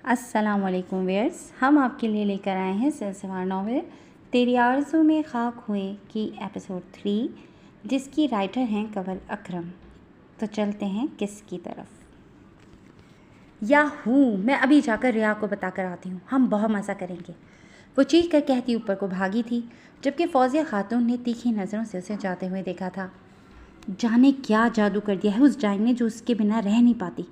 अस्सलामुअलैकुम व्यूअर्स, हम आपके लिए लेकर आए हैं सिलसिलेवार नॉवेल तेरी आरज़ू में खाक हुए की एपिसोड 3, जिसकी राइटर हैं कंवल अकरम। तो चलते हैं किसकी तरफ। याहू, मैं अभी जाकर रिया को बता कर आती हूँ, हम बहुत मज़ा करेंगे। वो चीख कर कहती ऊपर को भागी थी, जबकि फौजिया खातून ने तीखी नज़रों से उसे जाते हुए देखा था। जाने क्या जादू कर दिया है उस डाइन ने, जो उसके बिना रह नहीं पाती।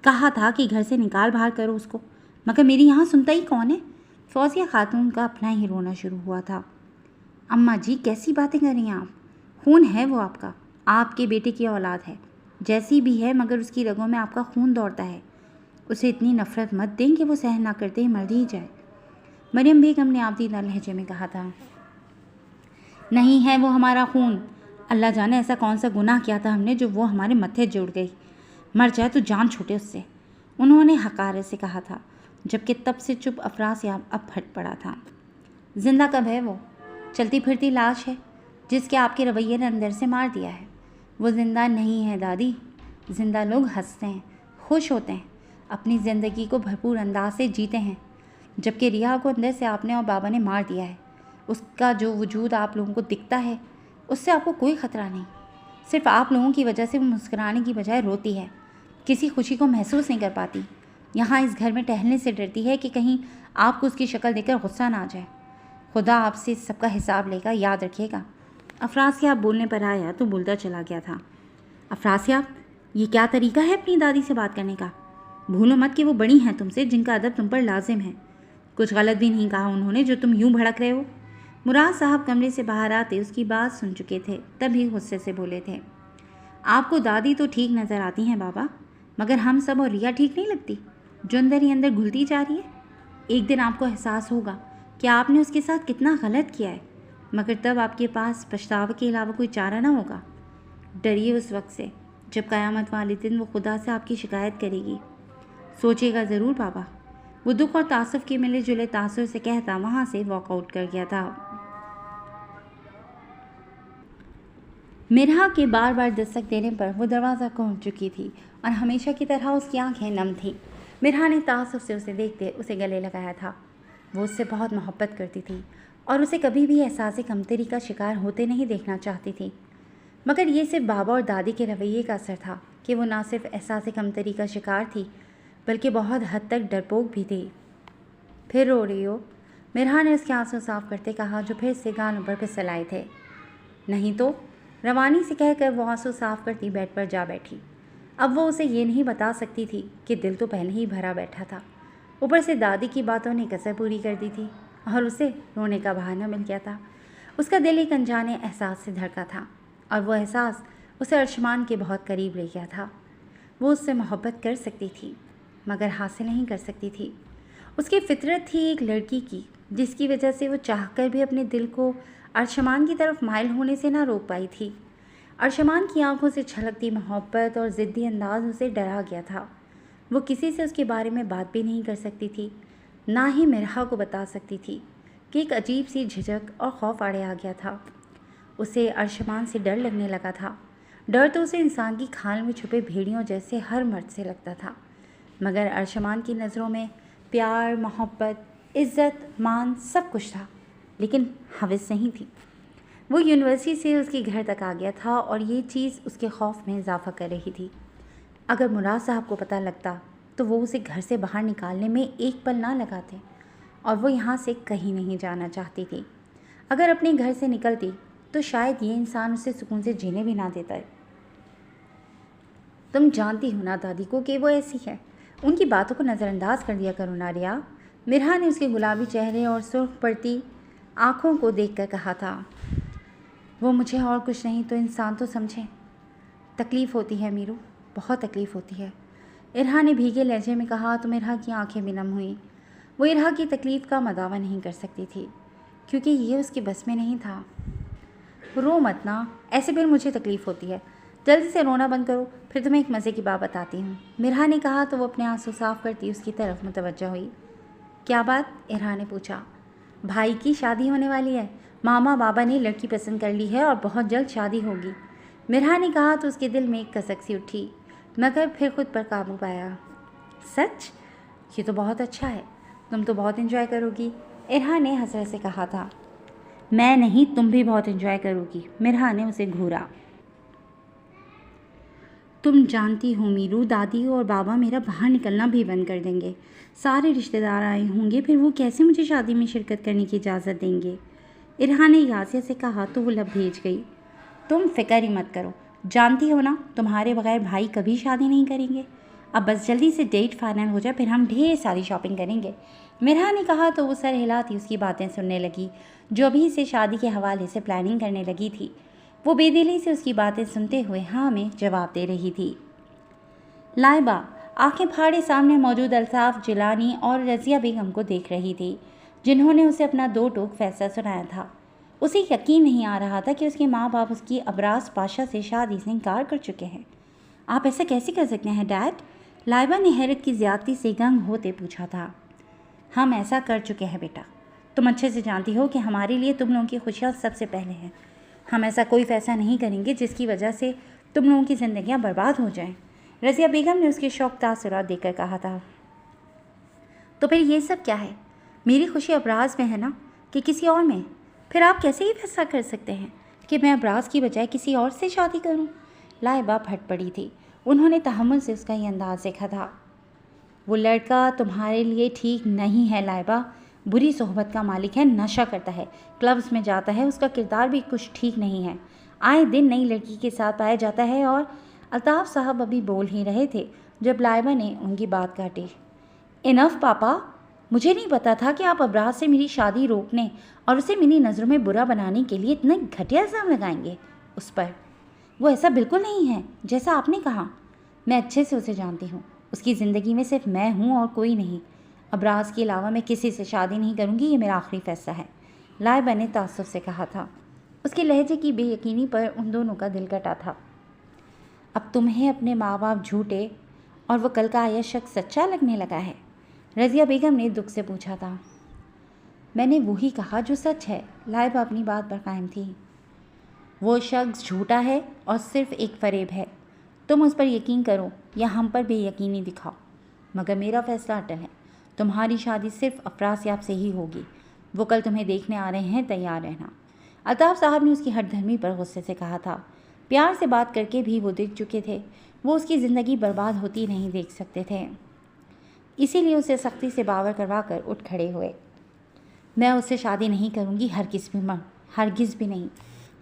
कहा था कि घर से निकाल बाहर करो उसको, मगर मेरी यहाँ सुनता ही कौन है। फौजिया खातून का अपना ही रोना शुरू हुआ था। अम्मा जी, कैसी बातें कर रही हैं आप? खून है वो आपका, आपके बेटे की औलाद है, जैसी भी है, मगर उसकी रगों में आपका खून दौड़ता है। उसे इतनी नफरत मत दें कि वो सहन ना करते ही मर ही जाए। मरियम बेगम ने आबदीदा लहजे में कहा था। नहीं है वो हमारा खून, अल्लाह जाने ऐसा कौन सा गुनाह किया था हमने जो वो हमारे मत्थे जुड़ गई। मर जाए तो जान छूटे उससे, उन्होंने हकारत से कहा था, जबकि तब से चुप अफरासियाब अब फट पड़ा था। जिंदा कब है वो? चलती फिरती लाश है जिसके आपके रवैये ने अंदर से मार दिया है। वो जिंदा नहीं है दादी। जिंदा लोग हंसते हैं, खुश होते हैं, अपनी ज़िंदगी को भरपूर अंदाज से जीते हैं, जबकि रिया को अंदर से आपने और बाबा ने मार दिया है। उसका जो वजूद आप लोगों को दिखता है, उससे आपको कोई ख़तरा नहीं। सिर्फ आप लोगों की वजह से वो मुस्कुराने की बजाय रोती है, किसी खुशी को महसूस नहीं कर पाती। यहाँ इस घर में टहलने से डरती है कि कहीं आपको उसकी शक्ल देखकर गुस्सा ना आ जाए। खुदा आपसे सबका हिसाब लेगा, याद रखिएगा। अफरासियाब बोलने पर आया तो बोलता चला गया था। अफरासियाब, ये क्या तरीका है अपनी दादी से बात करने का? भूलो मत कि वो बड़ी हैं तुमसे, जिनका अदब तुम पर लाजिम है। कुछ गलत भी नहीं कहा उन्होंने जो तुम यूं भड़क रहे हो। मुराद साहब कमरे से बाहर आते उसकी बात सुन चुके थे, तभी गुस्से से बोले थे। आपको दादी तो ठीक नज़र आती हैं बाबा, मगर हम सब और रिया ठीक नहीं लगती, जो अंदर ही अंदर घुलती जा रही है। एक दिन आपको एहसास होगा कि आपने उसके साथ कितना गलत किया है, मगर तब आपके पास पछतावे के अलावा कोई चारा ना होगा। डरिए उस वक्त से जब क़यामत वाले दिन वो खुदा से आपकी शिकायत करेगी। सोचिएगा ज़रूर बाबा। वो दुख और तासुफ के मिले जुले तासुर से कहता वहाँ से वॉकआउट कर गया था। मिरहा के बार बार दस्तक देने पर वो दरवाज़ा खोल चुकी थी और हमेशा की तरह उसकी आंखें नम थीं। मिरहा ने तासुफ से उसे देखते उसे गले लगाया था। वो उससे बहुत मोहब्बत करती थी और उसे कभी भी एहसास कमतरी का शिकार होते नहीं देखना चाहती थी। मगर ये सिर्फ बाबा और दादी के रवैये का असर था कि वो ना सिर्फ एहसास कमतरी का शिकार थी, बल्कि बहुत हद तक डरपोक भी थी। फिर रो रही हो? मिरहा ने उसके आंसू साफ करते कहा, जो फिर से गालों पर फिसल आए थे। नहीं तो, रवानी से कहकर वो आंसू साफ करती बेड पर जा बैठी। अब वो उसे ये नहीं बता सकती थी कि दिल तो पहले ही भरा बैठा था, ऊपर से दादी की बातों ने कसर पूरी कर दी थी और उसे रोने का बहाना मिल गया था। उसका दिल एक अनजाने एहसास से धड़का था और वो एहसास उसे अर्शमान के बहुत करीब ले गया था। वो उससे मोहब्बत कर सकती थी, मगर हासिल नहीं कर सकती थी। उसकी फितरत थी एक लड़की की, जिसकी वजह से वो चाहकर भी अपने दिल को अर्शमान की तरफ माइल होने से ना रोक पाई थी। अर्शमान की आंखों से छलकती मोहब्बत और ज़िद्दी अंदाज उसे डरा गया था। वो किसी से उसके बारे में बात भी नहीं कर सकती थी, ना ही मिरहा को बता सकती थी कि एक अजीब सी झिझक और खौफ आड़े आ गया था। उसे अर्शमान से डर लगने लगा था। डर तो उसे इंसान की खाल में छुपे भेड़ियों जैसे हर मर्द से लगता था, मगर अर्शमान की नज़रों में प्यार, मोहब्बत, इज़्ज़त, मान सब कुछ था, लेकिन हवस नहीं थी। वो यूनिवर्सिटी से उसके घर तक आ गया था और ये चीज़ उसके खौफ में इजाफा कर रही थी। अगर मुराद साहब को पता लगता तो वो उसे घर से बाहर निकालने में एक पल ना लगाते, और वो यहाँ से कहीं नहीं जाना चाहती थी। अगर अपने घर से निकलती तो शायद ये इंसान उसे सुकून से जीने भी ना देता। तुम जानती हो ना दादी को कि वो ऐसी है, उनकी बातों को नज़रअंदाज कर दिया करो ना रिया। मिरहा ने उसके गुलाबी चेहरे और सुर्ख पड़ती आँखों को देखकर कहा था। वो मुझे और कुछ नहीं तो इंसान तो समझें। तकलीफ़ होती है मीरू, बहुत तकलीफ़ होती है, इरहा ने भीगे लहजे में कहा तो इरहा की आंखें भी नम हुईं। वो इरहा की तकलीफ़ का मदावा नहीं कर सकती थी, क्योंकि ये उसके बस में नहीं था। रो मत ना, ऐसे फिर मुझे तकलीफ़ होती है। जल्दी से रोना बंद करो, फिर तुम्हें एक मज़े की बात बताती हूँ, मिरहा ने कहा तो वो अपने आंसू साफ करती उसकी तरफ मुतवज्जह हुई। क्या बात? इरहा ने पूछा। भाई की शादी होने वाली है, मामा बाबा ने लड़की पसंद कर ली है और बहुत जल्द शादी होगी, मिरहा ने कहा तो उसके दिल में एक कसक सी उठी, मगर फिर खुद पर काबू पाया। सच? ये तो बहुत अच्छा है, तुम तो बहुत एंजॉय करोगी, इरहा ने हंस से कहा था। मैं नहीं, तुम भी बहुत एंजॉय करोगी, मिरहा ने उसे घूरा। तुम जानती हो मीरू, दादी और बाबा मेरा बाहर निकलना भी बंद कर देंगे। सारे रिश्तेदार आए होंगे, फिर वो कैसे मुझे शादी में शिरकत करने की इजाज़त देंगे। इरहा ने यासिया से कहा तो वो लब भेज गई। तुम फिक्र ही मत करो, जानती हो ना तुम्हारे बगैर भाई कभी शादी नहीं करेंगे। अब बस जल्दी से डेट फाइनल हो जाए, फिर हम ढेर सारी शॉपिंग करेंगे। मिरहा ने कहा तो वो सर हिलाती उसकी बातें सुनने लगी, जो अभी से शादी के हवाले से प्लानिंग करने लगी थी। वो बेदिली से उसकी बातें सुनते हुए हाँ में जवाब दे रही थी। लाइबा आंखें फाड़े सामने मौजूद अल्ताफ जिलानी और रज़िया बेगम को देख रही थी, जिन्होंने उसे अपना दो टूक फैसला सुनाया था। उसे यकीन नहीं आ रहा था कि उसके माँ बाप उसकी अबराज पाशा से शादी से इनकार कर चुके हैं। आप ऐसा कैसे कर सकते हैं डैड? लाइबा ने हैरत की ज़्यादती से गंग होते पूछा था। हम ऐसा कर चुके हैं बेटा, तुम अच्छे से जानती हो कि हमारे लिए तुम लोगों की खुशियाँ सबसे पहले हैं। हम ऐसा कोई फैसला नहीं करेंगे जिसकी वजह से तुम लोगों की ज़िंदगियाँ बर्बाद हो जाएं। रज़िया बेगम ने उसके शौक तासुरात देकर कहा था। तो फिर ये सब क्या है? मेरी खुशी अबराज में है ना कि किसी और में? फिर आप कैसे ही फैसला कर सकते हैं कि मैं अबराज की बजाय किसी और से शादी करूं? लाइबा फट पड़ी थी। उन्होंने तहम्मुल से उसका ये अंदाज देखा था। वो लड़का तुम्हारे लिए ठीक नहीं है लाइबा, बुरी सोहबत का मालिक है, नशा करता है, क्लब्स में जाता है, उसका किरदार भी कुछ ठीक नहीं है, आए दिन नई लड़की के साथ पाया जाता है। और अल्ताफ़ साहब अभी बोल ही रहे थे जब लाइबा ने उनकी बात काटी। इनफ पापा, मुझे नहीं पता था कि आप अबराज से मेरी शादी रोकने और उसे मेरी नज़रों में बुरा बनाने के लिए इतने घटिया इल्ज़ाम लगाएंगे उस पर। वो ऐसा बिल्कुल नहीं है जैसा आपने कहा। मैं अच्छे से उसे जानती हूँ, उसकी ज़िंदगी में सिर्फ मैं हूँ और कोई नहीं। अबराज के अलावा मैं किसी से शादी नहीं करूँगी, ये मेरा आखिरी फैसला है, लाइबा ने तासुफ से कहा था। उसके लहजे की बेयकीनी पर उन दोनों का दिल कटा था। अब तुम्हें अपने माँ बाप झूठे और वो कल का आया शख्स सच्चा लगने लगा है? रज़िया बेगम ने दुख से पूछा था। मैंने वही कहा जो सच है, लाइबा अपनी बात पर कायम थी। वो शख्स झूठा है और सिर्फ एक फरेब है। तुम उस पर यकीन करो या हम पर बेयकीनी दिखाओ, मगर मेरा फैसला अटल है। तुम्हारी शादी सिर्फ अफरासियाब से ही होगी। वो कल तुम्हें देखने आ रहे हैं, तैयार रहना। अल्ताफ़ साहब ने उसकी हठधर्मी पर गुस्से से कहा था। प्यार से बात करके भी वो देख चुके थे, वो उसकी ज़िंदगी बर्बाद होती नहीं देख सकते थे, इसीलिए उसे सख्ती से बावर करवा कर उठ खड़े हुए। मैं उससे शादी नहीं करूँगी, हरगिज़ भी नहीं।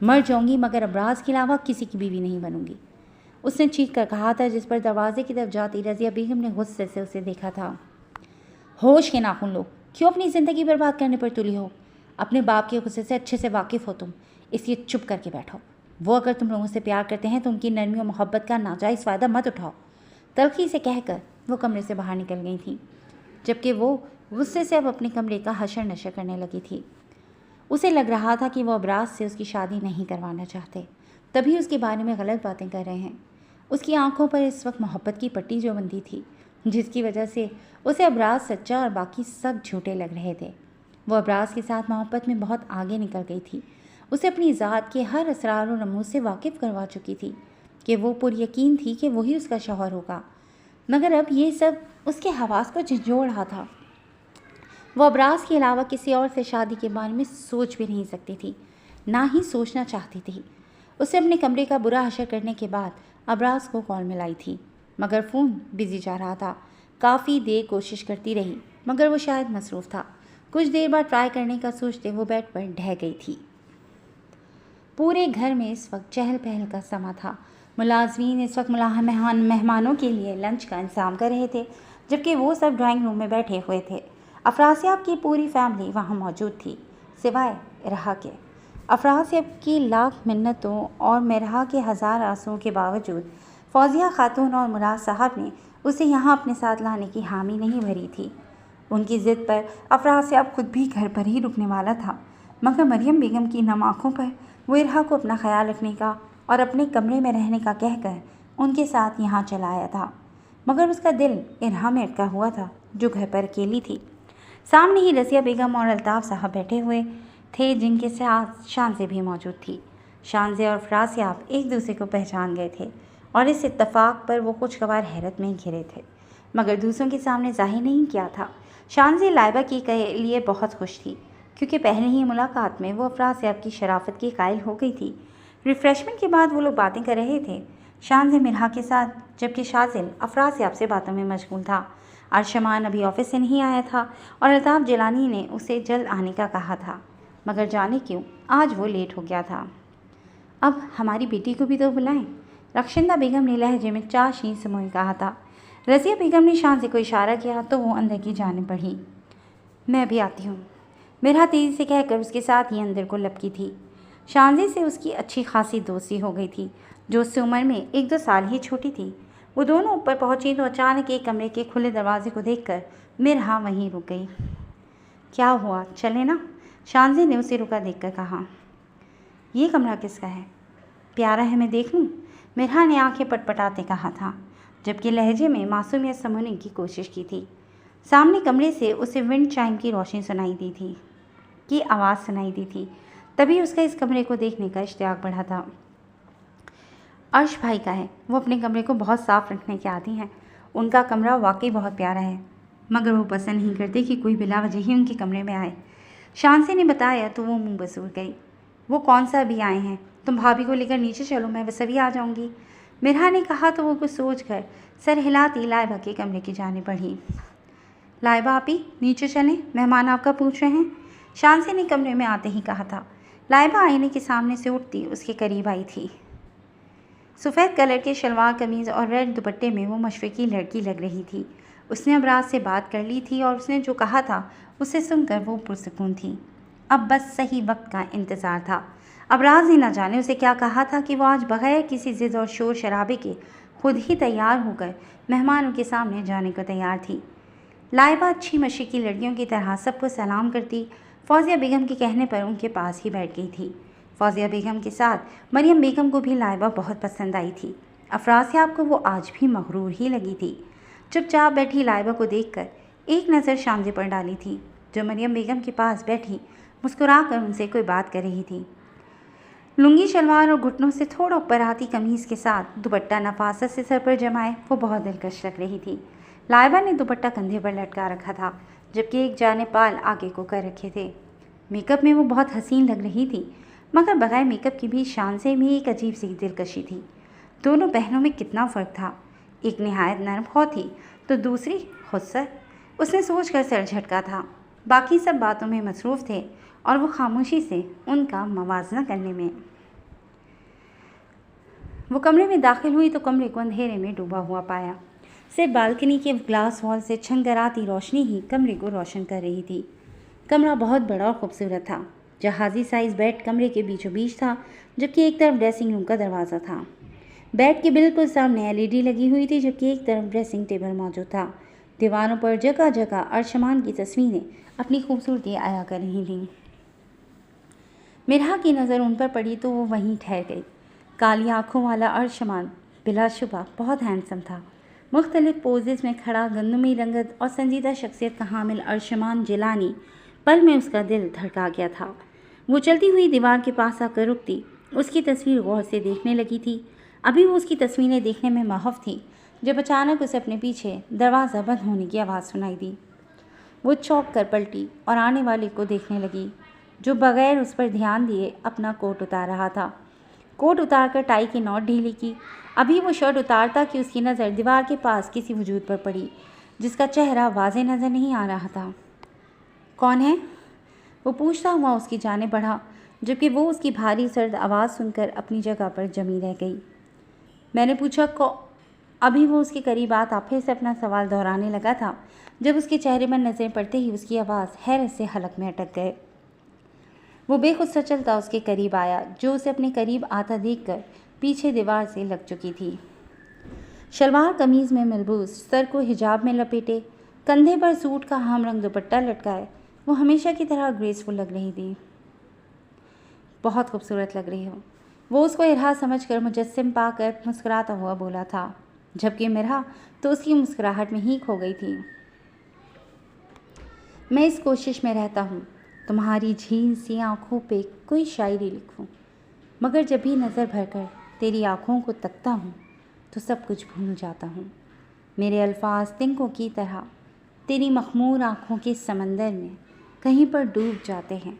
मर जाऊँगी मगर अबराज के अलावा किसी की बीवी नहीं बनूँगी, उसने चीख कर कहा था, जिस पर दरवाजे की तरफ जाती रज़िया बेगम ने गुस्से से उसे देखा था। होश के नाखून लो, क्यों अपनी ज़िंदगी बर्बाद करने पर तुली हो? अपने बाप के गुस्से से अच्छे से वाकिफ़ हो तुम, इसलिए चुप करके बैठो। वो अगर तुम लोगों से प्यार करते हैं तो उनकी नरमी और मोहब्बत का नाजायज़ फ़ायदा मत उठाओ। तलखी से कहकर वो कमरे से बाहर निकल गई थी, जबकि वो गुस्से से अब अपने कमरे का हशर नशर करने लगी थी। उसे लग रहा था कि वो अबराज से उसकी शादी नहीं करवाना चाहते, तभी उसके बारे में गलत बातें कर रहे हैं। उसकी आंखों पर इस वक्त मोहब्बत की पट्टी जो बंधी थी, जिसकी वजह से उसे अबराज सच्चा और बाकी सब झूठे लग रहे थे। वो अबराज के साथ मोहब्बत में बहुत आगे निकल गई थी। उसे अपनी ज़ात के हर असरार और नमूज से वाकिफ़ करवा चुकी थी कि वो पुर यकीन थी कि वही उसका शौहर होगा, मगर अब ये सब उसके हवास को झंझोड़ रहा था। वो अबराज के अलावा किसी और से शादी के बारे में सोच भी नहीं सकती थी, ना ही सोचना चाहती थी। उसे अपने कमरे का बुरा हशर करने के बाद अबराज को कॉल मिलाई थी, मगर फ़ोन बिजी जा रहा था। काफ़ी देर कोशिश करती रही, मगर वो शायद मसरूफ़ था। कुछ देर बाद ट्राई करने का सोचते वो बेड पर ढह गई थी। पूरे घर में इस वक्त चहल पहल का समा था। मुलाजमीन इस वक्त मेहमानों के लिए लंच का इंतज़ाम कर रहे थे, जबकि वो सब ड्राइंग रूम में बैठे हुए थे। अफरासियाब की पूरी फैमिली वहाँ मौजूद थी, सिवाय इरहा के। अफरासियाब की लाख मिन्नतों और मिरहा के हज़ार आंसुओं के बावजूद फौजिया खातून और मुराद साहब ने उसे यहाँ अपने साथ लाने की हामी नहीं भरी थी। उनकी ज़िद पर अफरासियाब खुद भी घर पर ही रुकने वाला था, मगर मरियम बेगम की नम आँखों पर वो इरहा को अपना ख्याल रखने का और अपने कमरे में रहने का कहकर उनके साथ यहाँ चला आया था। मगर उसका दिल इरहा में अटका हुआ था, जो घर पर अकेली थी। सामने ही रज़िया बेगम और अल्ताफ़ साहब बैठे हुए थे, जिनके साथ शानज़े भी मौजूद थी। शानज़े और अफरासियाब एक दूसरे को पहचान गए थे और इस इत्तफ़ाक़ पर वो खुशगवार हैरत में घिरे थे। मगर दूसरों के सामने जाहिर नहीं किया था। शानज़ी लाइबा के लिए बहुत खुश थी, क्योंकि पहले ही मुलाकात में वो अफरासियाब की शराफत की कायल हो गई थी। रिफ्रेशमेंट के बाद वो लोग बातें कर रहे थे, शानज़ी मिरहा के साथ, जबकि शाज़िल अफरासियाब से बातों में मशगूल था। अर्शमान अभी ऑफिस से नहीं आया था और अल्ताफ़ जिलानी ने उसे जल्द आने का कहा था, मगर जाने क्यों आज वो लेट हो गया था। अब हमारी बेटी को भी तो बुलाएं, रक्षिंदा बेगम ने लहजे में चाशी समोई कहा था। रज़िया बेगम ने शान से कोई इशारा किया तो वो अंदर की जाने बढ़ी। मैं भी आती हूँ, मिरहा तेज़ी से कहकर उसके साथ ही अंदर को लपकी थी। शानज़ी से उसकी अच्छी खासी दोस्ती हो गई थी, जो उससे उम्र में 1-2 साल ही छोटी थी। वो दोनों ऊपर पहुंची तो अचानक एक कमरे के खुले दरवाजे को देखकर मिरहा वहीं रुक गई। क्या हुआ, चले ना? शानज़ी ने उसे रुका देखकर कहा। ये कमरा किसका है? प्यारा है, मैं देख लूँ? मिरहा ने आंखें पटपटाते कहा था, जबकि लहजे में मासूमियत समझने की कोशिश की थी। सामने कमरे से उसे विंड चाइम की रोशनी सुनाई दी थी, की आवाज़ सुनाई दी थी। तभी उसका इस कमरे को देखने का इश्तियाक बढ़ा था। अर्श भाई का है, वो अपने कमरे को बहुत साफ रखने के आदी हैं। उनका कमरा वाकई बहुत प्यारा है, मगर वो पसंद नहीं करते कि कोई बिला वजह ही उनके कमरे में आए। शानसी ने बताया तो वो मुंह बसूर गई। वो कौन सा अभी आए हैं? तुम भाभी को लेकर नीचे चलो, मैं बस अभी आ जाऊंगी। मिरहा ने कहा तो वो कुछ सोच कर सर हिलाती लाइबा के कमरे की जाने बढ़ी। लाइबा आपी, नीचे चलें, मेहमान आपका पूछ रहे हैं, शानसी ने कमरे में आते ही कहा था। लाइबा आईने के सामने से उठती उसके करीब आई थी। सफ़ेद कलर के शलवार कमीज़ और रेड दुपट्टे में वो मशफ़क़ी लड़की लग रही थी। उसने अबराज से बात कर ली थी और उसने जो कहा था उसे सुनकर वो पुरसकून थी। अब बस सही वक्त का इंतज़ार था। अबराज ने न जाने उसे क्या कहा था कि वो आज बगैर किसी ज़िद और शोर शराबे के खुद ही तैयार होकर मेहमानों के सामने जाने को तैयार थी। लाइबा अच्छी मशक़ी लड़कियों की तरह सबको सलाम करती फौजिया बेगम के कहने पर उनके पास ही बैठ गई थी। फौजिया बेगम के साथ मरियम बेगम को भी लाइबा बहुत पसंद आई थी। अफरासियाब को वो आज भी मगरूर ही लगी थी। चुपचाप बैठी लाइबा को देखकर एक नज़र शानज़ी पर डाली थी, जो मरियम बेगम के पास बैठी मुस्कुराकर उनसे कोई बात कर रही थी। लुंगी शलवार और घुटनों से थोड़ा ऊपर आती कमीज़ के साथ दुपट्टा नफासत से सर पर जमाए वो बहुत दिलकश लग रही थी। लाइबा ने दुपट्टा कंधे पर लटका रखा था, जबकि एक जाने पाल आगे को कर रखे थे। मेकअप में वो बहुत हसीन लग रही थी, मगर बगैर मेकअप की भी शान से भी एक अजीब सी दिलकशी थी। दोनों बहनों में कितना फ़र्क था। एक नहायत नरम खौ थी तो दूसरी खुदसर। उसने सोचकर सर झटका था। बाकी सब बातों में मसरूफ़ थे और वो खामोशी से उनका मवाजना करने में। वो कमरे में दाखिल हुई तो कमरे को अंधेरे में डूबा हुआ पाया। सिर्फ बालकनी के ग्लास वॉल से छंगराती रोशनी ही कमरे को रोशन कर रही थी। कमरा बहुत बड़ा और खूबसूरत था। जहाज़ी साइज़ बेड कमरे के बीचों बीच था, जबकि एक तरफ ड्रेसिंग रूम का दरवाज़ा था। बेड के बिल्कुल सामने एलईडी लगी हुई थी, जबकि एक तरफ ड्रेसिंग टेबल मौजूद था। दीवारों पर जगह जगह अर्शमान की तस्वीरें अपनी खूबसूरती आया कर रही थीं। मिरहा की नज़र उन पर पड़ी तो वो वहीं ठहर गई। काली आंखों वाला अर्शमान बिलाशुबा बहुत हैंडसम था। मुख्तलिफ पोजेस में खड़ा गंदमी रंगत और संजीदा शख्सियत का हामिल अर्शमान जिलानी पल में उसका दिल धड़का गया था। वो चलती हुई दीवार के पास आकर रुकती उसकी तस्वीर गौर से देखने लगी थी। अभी वो उसकी तस्वीरें देखने में महव थी, जब अचानक उसे अपने पीछे दरवाज़ा बंद होने की आवाज़ सुनाई दी। वो चौंक कर पलटी और आने वाले को देखने लगी, जो बगैर उस पर ध्यान दिए अपना कोट उतार रहा था। कोट उतारकर टाई की नॉट ढीली की। अभी वो शर्ट उतारता कि उसकी नज़र दीवार के पास किसी वजूद पर पड़ी, जिसका चेहरा वाज़े नज़र नहीं आ रहा था। कौन है? वो पूछता हुआ उसकी जाने बढ़ा, जबकि वो उसकी भारी सर्द आवाज़ सुनकर अपनी जगह पर जमी रह गई। मैंने पूछा अभी वो उसके करीब आता फिर से अपना सवाल दोहराने लगा था, जब उसके चेहरे पर नज़रें पड़ते ही उसकी आवाज़ हैरत से हलक में अटक गए। वो बेखुद सा चलता उसके करीब आया, जो उसे अपने करीब आता देखकर पीछे दीवार से लग चुकी थी। शलवार कमीज़ में मलबूस, सर को हिजाब में लपेटे, कंधे पर सूट का हम रंग दुपट्टा लटकाए, वो हमेशा की तरह ग्रेसफुल लग रही थी। बहुत खूबसूरत लग रही हो, वो उसको इरहा समझकर मुजस्सिम पाकर मुस्कुराता हुआ बोला था, जबकि मिरहा तो उसकी मुस्कुराहट में ही खो गई थी। मैं इस कोशिश में रहता हूँ तुम्हारी झील सी आँखों पे कोई शायरी लिखूं, मगर जब भी नज़र भरकर तेरी आँखों को तकता हूँ तो सब कुछ भूल जाता हूँ। मेरे अल्फाज तिनकों की तरह तेरी मखमूर आँखों के समंदर में कहीं पर डूब जाते हैं।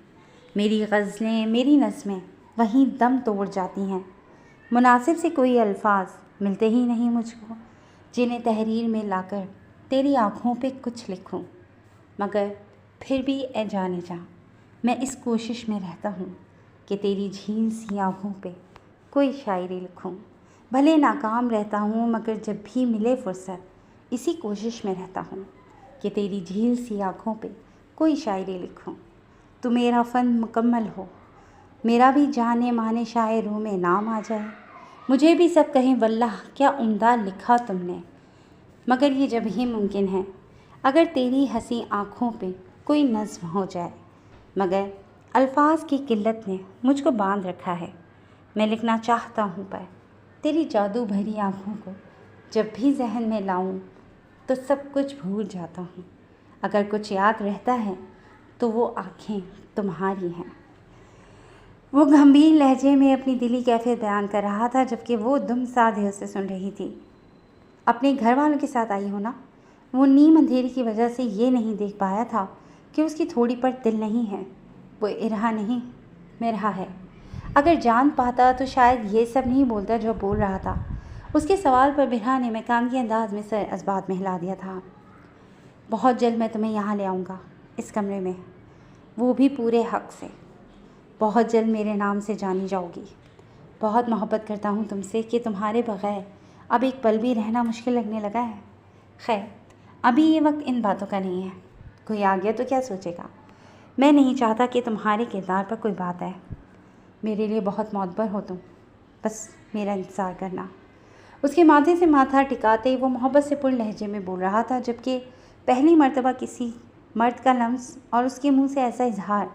मेरी गज़लें, मेरी नज़में वहीं दम तोड़ जाती हैं। मुनासिब से कोई अल्फाज मिलते ही नहीं मुझको, जिन्हें तहरीर में लाकर तेरी आँखों पे कुछ लिखूं। मगर फिर भी ए जाने जा, मैं इस कोशिश में रहता हूँ कि तेरी झील सी आँखों पे कोई शायरी लिखूं। भले नाकाम रहता हूँ मगर जब भी मिले फुर्सत इसी कोशिश में रहता हूँ कि तेरी झील सी आँखों पे कोई शायरी लिखूं। तू मेरा फ़न मुकम्मल हो, मेरा भी जाने माने शायरों में नाम आ जाए। मुझे भी सब कहें वल्लाह क्या उम्दा लिखा तुमने। मगर ये जब ही मुमकिन है अगर तेरी हंसी आँखों पे कोई नज़्म हो जाए। मगर अल्फाज की किल्लत ने मुझको बांध रखा है। मैं लिखना चाहता हूँ पर तेरी जादू भरी आँखों को जब भी जहन में लाऊं तो सब कुछ भूल जाता हूँ। अगर कुछ याद रहता है तो वो आँखें तुम्हारी हैं। वो गंभीर लहजे में अपनी दिली कैफियत बयान कर रहा था, जबकि वो दुम साधे उसे सुन रही थी। अपने घर वालों के साथ आई हो ना? वो नीम अंधेरी की वजह से ये नहीं देख पाया था कि उसकी थोड़ी पर दिल नहीं है। वो इरहा नहीं, मिरहा है। अगर जान पाता तो शायद ये सब नहीं बोलता जो बोल रहा था। उसके सवाल पर बिरहा ने मकानी अंदाज में सर असबात में हिला दिया था। बहुत जल्द मैं तुम्हें यहाँ ले आऊँगा, इस कमरे में, वो भी पूरे हक से। बहुत जल्द मेरे नाम से जानी जाओगी। बहुत मोहब्बत करता हूँ तुमसे कि तुम्हारे बग़ैर अब एक पल भी रहना मुश्किल लगने लगा है। खैर, अभी ये वक्त इन बातों का नहीं है। कोई आ गया तो क्या सोचेगा। मैं नहीं चाहता कि तुम्हारे किरदार पर कोई बात आए। मेरे लिए बहुत मोतबर हो तुम, बस मेरा इंतज़ार करना। उसके माथे से माथा टिकाते वो मोहब्बत से पुर लहजे में बोल रहा था, जबकि पहली मर्तबा किसी मर्द का लम्स और उसके मुंह से ऐसा इजहार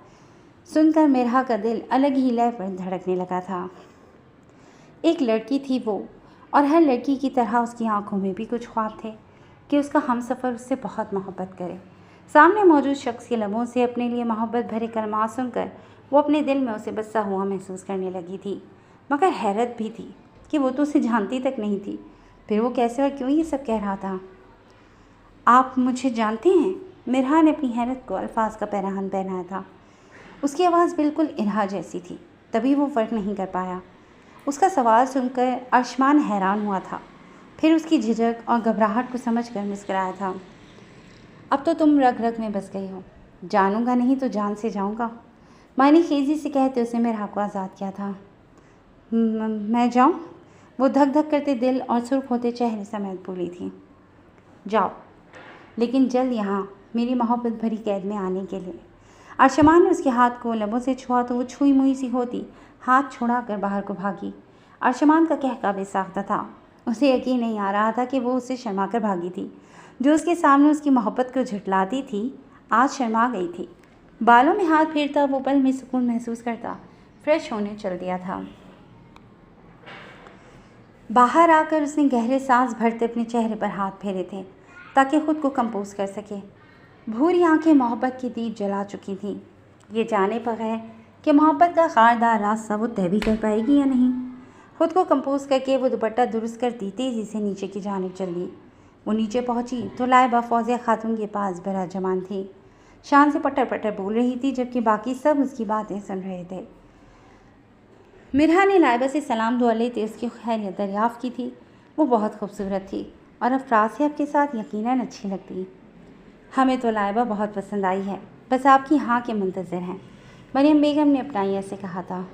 सुनकर मिरहा का दिल अलग ही लय पर धड़कने लगा था। एक लड़की थी वो, और हर लड़की की तरह उसकी आंखों में भी कुछ ख्वाब थे कि उसका हमसफ़र उससे बहुत मोहब्बत करे। सामने मौजूद शख्स के लबों से अपने लिए मोहब्बत भरे कलमात सुनकर वो अपने दिल में उसे बसा हुआ महसूस करने लगी थी। मगर हैरत भी थी कि वो तो उसे जानती तक नहीं थी। फिर वो कैसे और क्यों ये सब कह रहा था। आप मुझे जानते हैं? मिरहा ने अपनी हैरत को अल्फाज का पैराहन पहनाया था। उसकी आवाज़ बिल्कुल इरहा जैसी थी, तभी वो फ़र्क नहीं कर पाया। उसका सवाल सुनकर अर्शमान हैरान हुआ था, फिर उसकी झिझक और घबराहट को समझकर मुस्कुराया था। अब तो तुम रग रग में बस गई हो। जानूंगा नहीं तो जान से जाऊंगा, मानी खेजी से कहते उसे मिरहा को आज़ाद किया था। मैं जाऊं? वो धक धक करते दिल और सुर्ख होते चेहरे समेत बोली थी। जाओ, लेकिन जल्द यहाँ मेरी मोहब्बत भरी कैद में आने के लिए। अर्शमान ने उसके हाथ को लबों से छुआ तो वो छुई मुई सी होती हाथ छुड़ाकर बाहर को भागी। अर्शमान का कहका बेसाख्ता था। उसे यकीन नहीं आ रहा था कि वो उससे शर्मा कर भागी थी। जो उसके सामने उसकी मोहब्बत को झुठलाती थी, आज शर्मा गई थी। बालों में हाथ फेरता वो पल में सुकून महसूस करता फ्रेश होने चल दिया था। बाहर आकर उसने गहरे सांस भरते अपने चेहरे पर हाथ फेरे थे ताकि खुद को कंपोज कर सके। भूरी आंखें मोहब्बत की दीप जला चुकी थीं। ये जाने पर है कि मोहब्बत का खारदार रास्ता वो तय भी कर पाएगी या नहीं। खुद को कंपोज करके वो दुपट्टा दुरुस्त करती तेज़ी से नीचे की जानिब चल दी। वो नीचे पहुंची तो लाइबा फौजिया खातून के पास बिराजमान थी। शान से पटर पटर बोल रही थी, जबकि बाकी सब उसकी बातें सुन रहे थे। मिरहा ने लाइबा से सलाम दुआ लेते उसकी खैरियत दरियाफ़्त की थी। वो बहुत खूबसूरत थी और अफरासियत के साथ यकीनन अच्छी लगती। हमें तो लाइबा बहुत पसंद आई है, बस आपकी हाँ के मुंतज़िर हैं, मरियम बेगम ने अपनाइया से कहा था।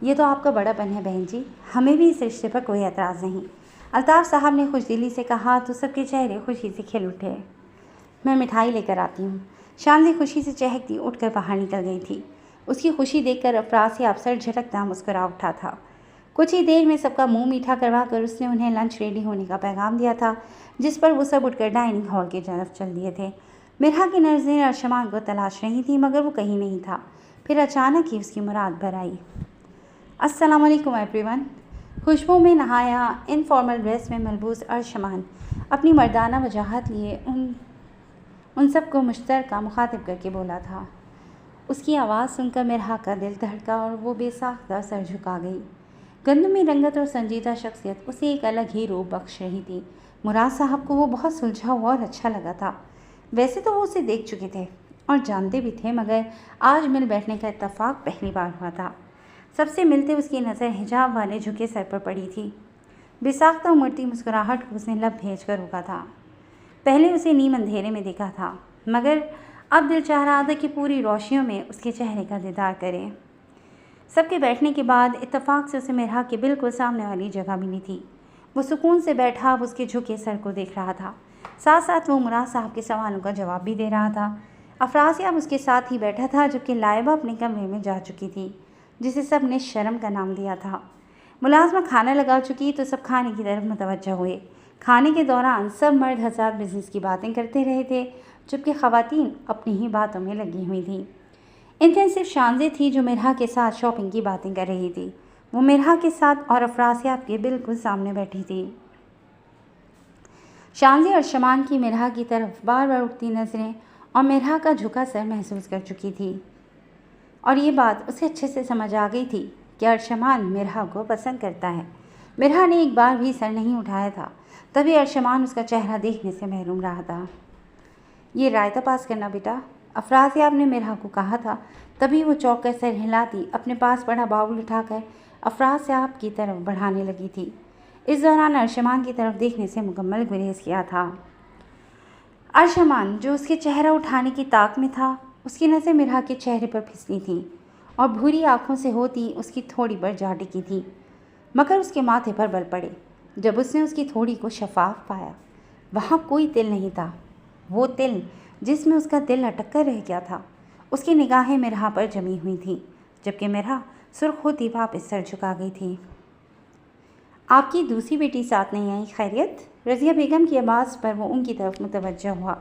ये तो आपका बड़ापन है बहन जी, हमें भी इस रिश्ते पर कोई एतराज़ नहीं, अल्ताफ़ साहब ने खुशदिली से कहा तो सबके चेहरे खुशी से खिल उठे। मैं मिठाई लेकर आती हूँ। शान खुशी से चहकती उठकर बाहर निकल गई थी। उसकी खुशी देखकर अफराज अफसर झटकता मुस्कुरा उठा था। कुछ ही देर में सबका मुंह मीठा करवा कर उसने उन्हें लंच रेडी होने का पैगाम दिया था, जिस पर वो सब उठकर डाइनिंग हॉल की तरफ चल दिए थे। मिरहा की नज़रें अर्शमान को तलाश रही थी, मगर वो कहीं नहीं था। फिर अचानक ही उसकी मुराद भर आई। अस्सलाम वालेकुम एवरीवन। खुशबू में नहाया इनफॉर्मल ड्रेस में मलबूस अर्शमान अपनी मर्दाना वजाहत लिए उन सबको मुश्तरका मुखातिब करके बोला था। उसकी आवाज़ सुनकर मिरहा का दिल धड़का और वो बेसाख्ता सर झुका गई। गंदमी रंगत और संजीदा शख्सियत उसे एक अलग ही रूप बख्श रही थी। मुराद साहब को वो बहुत सुलझा हुआ और अच्छा लगा था। वैसे तो वो उसे देख चुके थे और जानते भी थे, मगर आज मिल बैठने का इत्तेफाक पहली बार हुआ था। सबसे मिलते उसकी नज़र हिजाब वाले झुके सर पर पड़ी थी। बेसाख्ता उमड़ती मुस्कुराहट को उसने लब भेज कर रोका था। पहले उसे नीम अंधेरे में देखा था, मगर अब दिल चाह रहा था कि पूरी रोशनियों में उसके चेहरे का दीदार करें। सबके बैठने के बाद इत्तेफाक से उसे मेरा के बिल्कुल सामने वाली जगह मिली थी। वो सुकून से बैठा अब उसके झुके सर को देख रहा था। साथ साथ वो मुराद साहब के सवालों का जवाब भी दे रहा था। अफरासियाब उसके साथ ही बैठा था, जबकि लाइबा अपने कमरे में जा चुकी थी, जिसे सब ने शर्म का नाम दिया था। मुलाजमा खाना लगा चुकी तो सब खाने की तरफ मुतवज्जह हुए। खाने के दौरान सब मर्द हज़ार बिजनेस की बातें करते रहे थे, जबकि ख़वातीन अपनी ही बातों में लगी हुई थी। इनके सिर्फ शानजे थी जो मिरहा के साथ शॉपिंग की बातें कर रही थी। वो मिरहा के साथ और अफरासियाब के बिल्कुल सामने बैठी थी। शानजे और शमान की मिरहा की तरफ बार बार उठती नज़रें और मिरहा का झुका सर महसूस कर चुकी थी, और ये बात उसे अच्छे से समझ आ गई थी कि अर्शमान मिरहा को पसंद करता है। मिरहा ने एक बार भी सर नहीं उठाया था, तभी अर्शमान उसका चेहरा देखने से महरूम रहा था। ये रायता पास करना बेटा, अफरासियाब ने मिरहा को कहा था। तभी वो चौंक कर सर हिलाती अपने पास पड़ा बाउल उठाकर अफरासियाब की तरफ बढ़ाने लगी थी। इस दौरान अर्शमान की तरफ देखने से मुकम्मल गुरेज किया था। अर्शमान जो उसके चेहरा उठाने की ताक में था, उसकी नज़र मिरहा के चेहरे पर फिसली थी और भूरी आंखों से होती उसकी थोड़ी पर जा टिकी थी, मगर उसके माथे पर बल पड़े। जब उसने उसकी थोड़ी को शफाफ पाया, वहाँ कोई तिल नहीं था, वो तिल जिसमें उसका दिल अटक कर रह गया था। उसकी निगाहें मिरहा पर जमी हुई थी, जबकि मिरहा सुर्ख होती वापस सर झुका गई थी। आपकी दूसरी बेटी साथ नहीं आई, खैरियत? रज़िया बेगम की आवाज़ पर वो उनकी तरफ मुतवज्जह हुआ।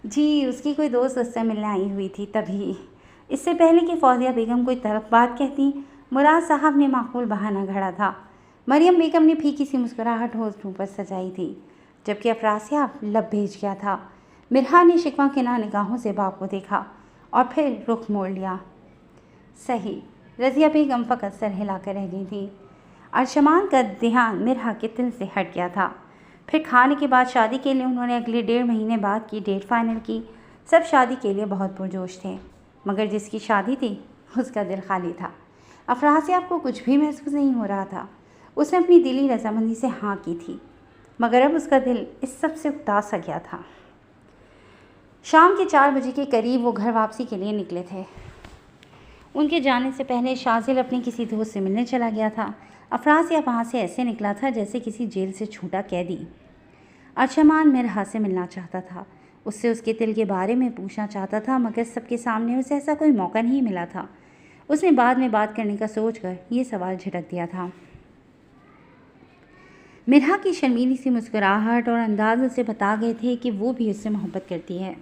जी, उसकी कोई दोस्त उससे मिलने आई हुई थी तभी। इससे पहले कि फौजिया बेगम कोई तल्ख बात कहती, मुराद साहब ने माकूल बहाना घड़ा था। मरियम बेगम ने फीकी सी मुस्कुराहट होठों पर सजाई थी, जबकि अफरासियाब लब भेज गया था। मिरहा ने शिकवा के ना निगाहों से बाप को देखा और फिर रुख मोड़ लिया। सही, रज़िया बेगम फ़कत सर हिलाकर रह गई थी। अर्शमान का ध्यान मिरहा के दिल से हट गया था। फिर खाने के बाद शादी के लिए उन्होंने अगले 1.5 महीने बाद की डेट फाइनल की। सब शादी के लिए बहुत पुरजोश थे, मगर जिसकी शादी थी उसका दिल खाली था। अफरासियाब को कुछ भी महसूस नहीं हो रहा था। उसने अपनी दिली रजामंदी से हाँ की थी, मगर अब उसका दिल इस सब से उदास सा गया था। शाम के 4 बजे के करीब वो घर वापसी के लिए निकले थे। उनके जाने से पहले शाजिल अपने किसी दोस्त से मिलने चला गया था। अफरासियाब वहाँ से ऐसे निकला था जैसे किसी जेल से छूटा कैदी। अर्शमान मिरहा से मिलना चाहता था, उससे उसके दिल के बारे में पूछना चाहता था, मगर सबके सामने उसे ऐसा कोई मौका नहीं मिला था। उसने बाद में बात करने का सोचकर ये सवाल झटक दिया था। मिरहा की शर्मीली सी मुस्कुराहट और अंदाज उसे बता गए थे कि वो भी उससे मोहब्बत करती है।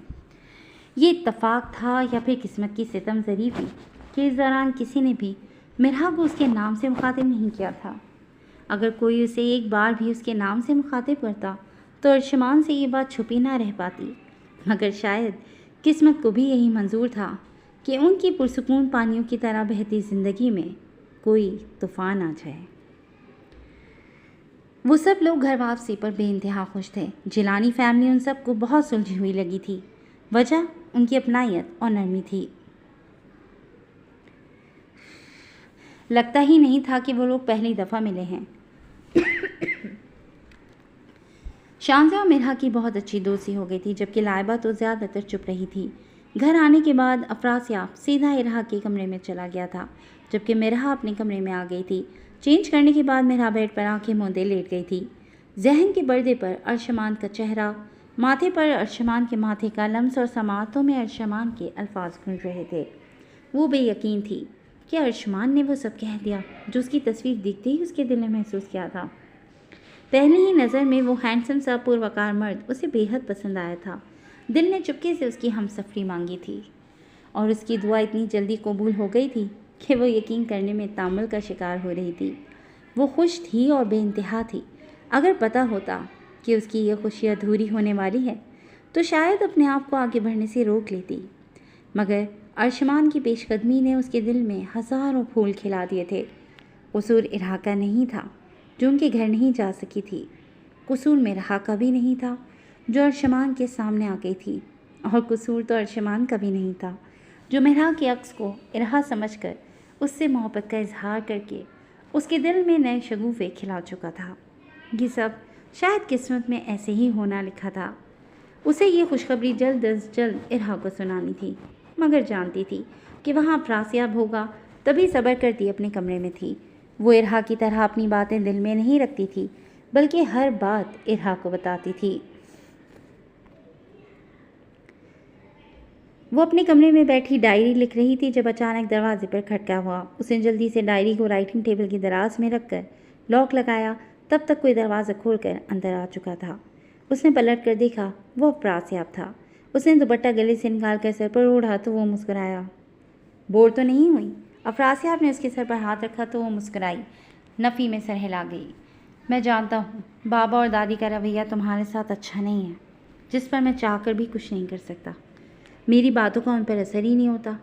ये इत्तफाक था या फिर किस्मत की सितम ज़रीफ़ी कि इस दौरान किसी ने भी मिरहा को उसके नाम से मुखातिब नहीं किया था। अगर कोई उसे एक बार भी उसके नाम से मुखातिब करता तो अर्शमान से ये बात छुपी ना रह पाती, मगर शायद किस्मत को भी यही मंजूर था कि उनकी पुरसुकून पानियों की तरह बहती ज़िंदगी में कोई तूफ़ान आ जाए। वो सब लोग घर वापसी पर बेइंतहा खुश थे। जिलानी फैमिली उन सबको बहुत सुलझी हुई लगी थी। वजह उनकी अपनायत और नरमी थी। लगता ही नहीं था कि वो लोग पहली दफ़ा मिले हैं। शानज़ा और मिरहा की बहुत अच्छी दोस्ती हो गई थी, जबकि लाइबा तो ज़्यादातर चुप रही थी। घर आने के बाद अफरासियाब सीधा इरहा के कमरे में चला गया था, जबकि मिरहा अपने कमरे में आ गई थी। चेंज करने के बाद मिरहा बेड पर आंखें मूंदे लेट गई थी। जहन के पर्दे पर अर्शमान का चेहरा, माथे पर अर्शमान के माथे का लम्स और समातों में अर्शमान के अल्फाज गूंज रहे थे। वो बेयकीन थी कि अर्शमान ने वो सब कह दिया जो उसकी तस्वीर देखते ही उसके दिल ने महसूस किया था। पहली ही नज़र में वो हैंडसम सा पुरवकार मर्द उसे बेहद पसंद आया था। दिल ने चुपके से उसकी हमसफ़री मांगी थी और उसकी दुआ इतनी जल्दी कबूल हो गई थी कि वो यकीन करने में तामुल का शिकार हो रही थी। वो खुश थी और बेइंतहा थी। अगर पता होता कि उसकी यह खुशी अधूरी होने वाली है तो शायद अपने आप को आगे बढ़ने से रोक लेती, मगर अर्शमान की पेशकदमी ने उसके दिल में हज़ारों फूल खिला दिए थे। कसूर इरहा का नहीं था जो उनके घर नहीं जा सकी थी, कसूर मेरा कभी नहीं था जो अर्शमान के सामने आ गई थी, और कसूर तो अर्शमान कभी नहीं था जो मेहरा के अक्स को इरहा समझकर उससे मोहब्बत का इजहार करके उसके दिल में नए शगुफ़े खिला चुका था। ये सब शायद किस्मत में ऐसे ही होना लिखा था। उसे ये खुशखबरी जल्द अज जल्द इरहा को सुनानी थी, मगर जानती थी कि वहाँ अफरासियाब होगा, तभी सब्र करती अपने कमरे में थी। वो इरहा की तरह अपनी बातें दिल में नहीं रखती थी, बल्कि हर बात इरहा को बताती थी। वो अपने कमरे में बैठी डायरी लिख रही थी जब अचानक दरवाजे पर खटका हुआ। उसने जल्दी से डायरी को राइटिंग टेबल की दराज में रखकर लॉक लगाया। तब तक कोई दरवाज़ा खोलकर अंदर आ चुका था। उसने पलट कर देखा, वो अफरासियाब था। उसने दुपट्टा गले से निकाल कर सर पर ओढ़ा तो वो मुस्कुराया। बोर तो नहीं हुई? अफरासियाब ने उसके सर पर हाथ रखा तो वो मुस्कुराई। नफ़ी में सर हिला गई। मैं जानता हूँ बाबा और दादी का रवैया तुम्हारे साथ अच्छा नहीं है, जिस पर मैं चाहकर भी कुछ नहीं कर सकता। मेरी बातों का उन पर असर ही नहीं होता,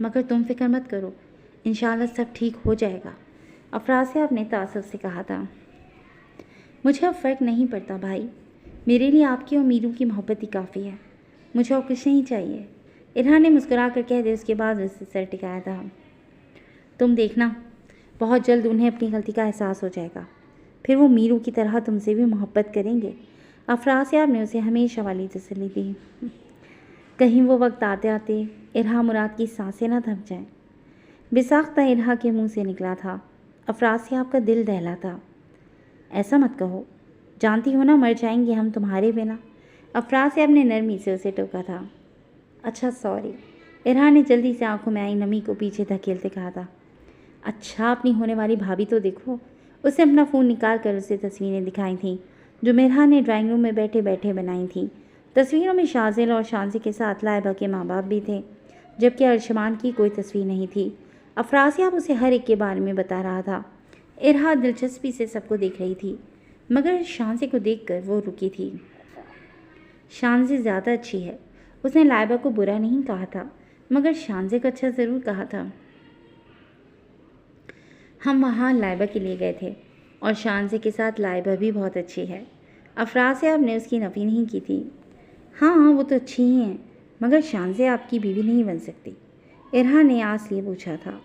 मगर तुम फिक्र मत करो, इंशाल्लाह सब ठीक हो जाएगा, अफरासियाब ने तासुब से कहा था। मुझे अब फ़र्क नहीं पड़ता भाई, मेरे लिए आपकी और मीरू की मोहब्बत ही काफ़ी है, मुझे और कुछ नहीं चाहिए। इरहा ने मुस्कुरा कर कह दिया। उसके बाद उससे सर टिकाया था। तुम देखना, बहुत जल्द उन्हें अपनी गलती का एहसास हो जाएगा, फिर वो मीरू की तरह तुमसे भी मोहब्बत करेंगे। अफरासियाब ने उसे हमेशा वाली तसल्ली दी। कहीं वो वक्त आते आते इरहा मुराद की सांसें न थम जाएं। बेसाख्ता इरहा के मुंह से निकला था। अफरासियाब का दिल दहला था। ऐसा मत कहो, जानती हो ना मर जाएंगे हम तुम्हारे बिना। अफरासियाब ने नरमी से उसे टोका था। अच्छा सॉरी, इरहा ने जल्दी से आंखों में आई नमी को पीछे धकेलते कहा था। अच्छा, अपनी होने वाली भाभी तो देखो। उसने अपना फ़ोन निकाल कर उसे तस्वीरें दिखाई थीं जो मिरहा ने ड्राइंग रूम में बैठे बैठे बनाई थीं। तस्वीरों में शाजिल और शांसी के साथ लाइबा के माँ बाप भी थे, जबकि अर्शमान की कोई तस्वीर नहीं थी। अफरासियाब उसे हर एक के बारे में बता रहा था। इरहा दिलचस्पी से सबको देख रही थी, मगर शांसी को देखकर वो रुकी थी। शांसी ज़्यादा अच्छी है। उसने लाइबा को बुरा नहीं कहा था, मगर शांसी को अच्छा ज़रूर कहा था। हम वहाँ लाइबा के लिए गए थे और शांसी के साथ लाइबा भी बहुत अच्छी है। अफरासियाब ने उसकी नफ़ी नहीं की थी। हाँ हाँ, वो तो अच्छी ही हैं, मगर शांसी आपकी बीवी नहीं बन सकती। इरहा ने आस लिए पूछा था।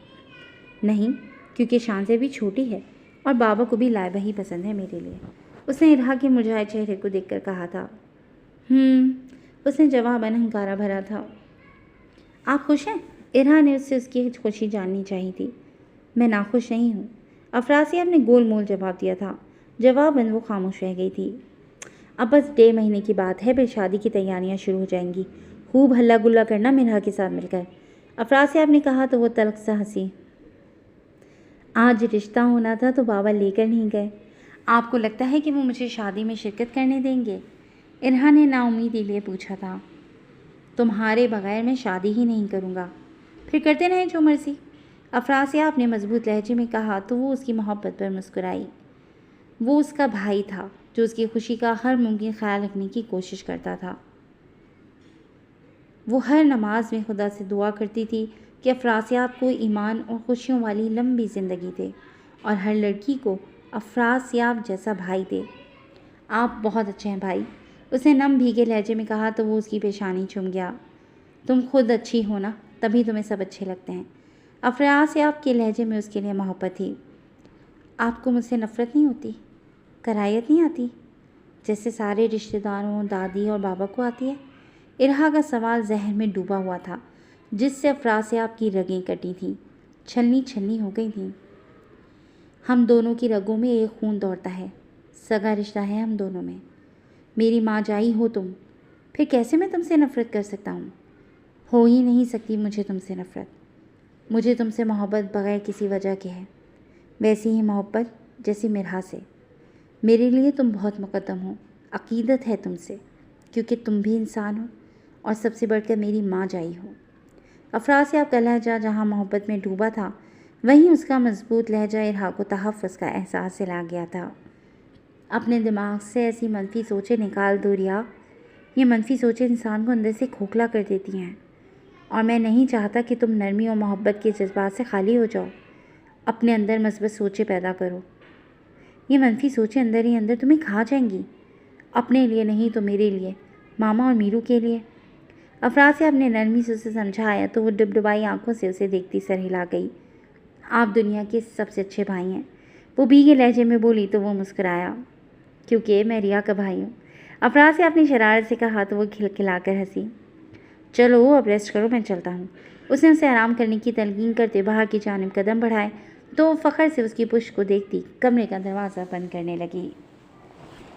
नहीं, क्योंकि शांसी भी छोटी है और बाबा को भी लाइबा ही पसंद है मेरे लिए, उसने इरहा के मुरझाए चेहरे को देखकर कहा था। उसने जवाब अनहंकारा भरा था। आप खुश हैं? इरहा ने उससे उसकी खुशी जाननी चाहिए थी। मैं नाखुश नहीं हूँ, अफरासियाब ने गोल मोल जवाब दिया था। जवाबन वो खामोश रह गई थी। अब बस 1.5 महीने की बात है, फिर शादी की तैयारियां शुरू हो जाएंगी। खूब हल्ला गुल्ला करना मिरहा के साथ मिलकर, अफरासियाब ने कहा तो वो तल्ख सा हंसी। आज रिश्ता होना था तो बाबा लेकर नहीं गए। आपको लगता है कि वो मुझे शादी में शिरकत करने देंगे? इरहा ने नाउम्मीदी लिए पूछा था। तुम्हारे बगैर मैं शादी ही नहीं करूँगा। फिर करते रहें जो मर्जी, अफरासियाब ने मजबूत लहजे में कहा तो वो उसकी मोहब्बत पर मुस्कुराई। वो उसका भाई था जो उसकी खुशी का हर मुमकिन ख्याल रखने की कोशिश करता था। वो हर नमाज में खुदा से दुआ करती थी कि अफरासियाब को ईमान और खुशियों वाली लंबी ज़िंदगी दे और हर लड़की को अफरासियाब जैसा भाई दे। आप बहुत अच्छे हैं भाई, उसने नम भीगे लहजे में कहा तो वो उसकी पेशानी चूम गया। तुम खुद अच्छी हो ना, तभी तुम्हें सब अच्छे लगते हैं। अफरासियाब के लहजे में उसके लिए मोहब्बत थी। आपको मुझसे नफ़रत नहीं होती, करायत नहीं आती, जैसे सारे रिश्तेदारों, दादी और बाबा को आती है? इरहा का सवाल जहन में डूबा हुआ था, जिससे अफरासियाब की रगें कटी थीं, छलनी छलनी हो गई थीं। हम दोनों की रगों में एक खून दौड़ता है, सगा रिश्ता है हम दोनों में। मेरी माँ जाई हो तुम, फिर कैसे मैं तुमसे नफ़रत कर सकता हूँ? हो ही नहीं सकती मुझे तुमसे नफ़रत। मुझे तुमसे मोहब्बत बग़ैर किसी वजह के है, वैसी ही मोहब्बत जैसी मिरहा से। मेरे लिए तुम बहुत मुक़द्दम हो, अक़ीदत है तुमसे, क्योंकि तुम भी इंसान हो और सबसे बढ़कर मेरी माँ जाई हो। अफरासियाब का लहजा जहाँ मोहब्बत में डूबा था, वहीं उसका मजबूत लहजा इरहा को तहफ़्फ़ुज़ का एहसास दिला गया था। अपने दिमाग से ऐसी मनफी सोचें निकाल दो रिया, ये मनफी सोचें इंसान को अंदर से खोखला कर देती हैं, और मैं नहीं चाहता कि तुम नरमी और मोहब्बत के जज्बात से खाली हो जाओ। अपने अंदर मस्बत सोचें पैदा करो। ये मनफी सोचें अंदर ही अंदर तुम्हें खा जाएंगी अपने लिए नहीं तो मेरे लिए, मामा और मीरू के लिए। अफरासिया अपने नरमी से उसे समझाया तो वो डुबडुबाई आंखों से उसे देखती सर हिला गई। आप दुनिया के सबसे अच्छे भाई हैं, वो भीगे लहजे में बोली तो वो मुस्कुराया। क्योंकि मैं रिया का भाई हूँ। अफरासिया अपनी शरारत से कहा तो वो खिलखिलाकर हंसी। चलो अब रेस्ट करो, मैं चलता हूँ। उसने उसे आराम करने की तलकीन करते बाहर की जानिब कदम बढ़ाए तो वो फ़ख्र से उसकी पुश्त को देखती कमरे का दरवाज़ा बंद करने लगी।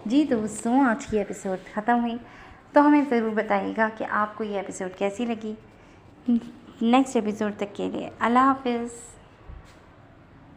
जी दोस्तों, आज की एपिसोड ख़त्म हुई, तो हमें ज़रूर बताइएगा कि आपको ये एपिसोड कैसी लगी। नेक्स्ट एपिसोड तक के लिए अल्लाह हाफ़िज़।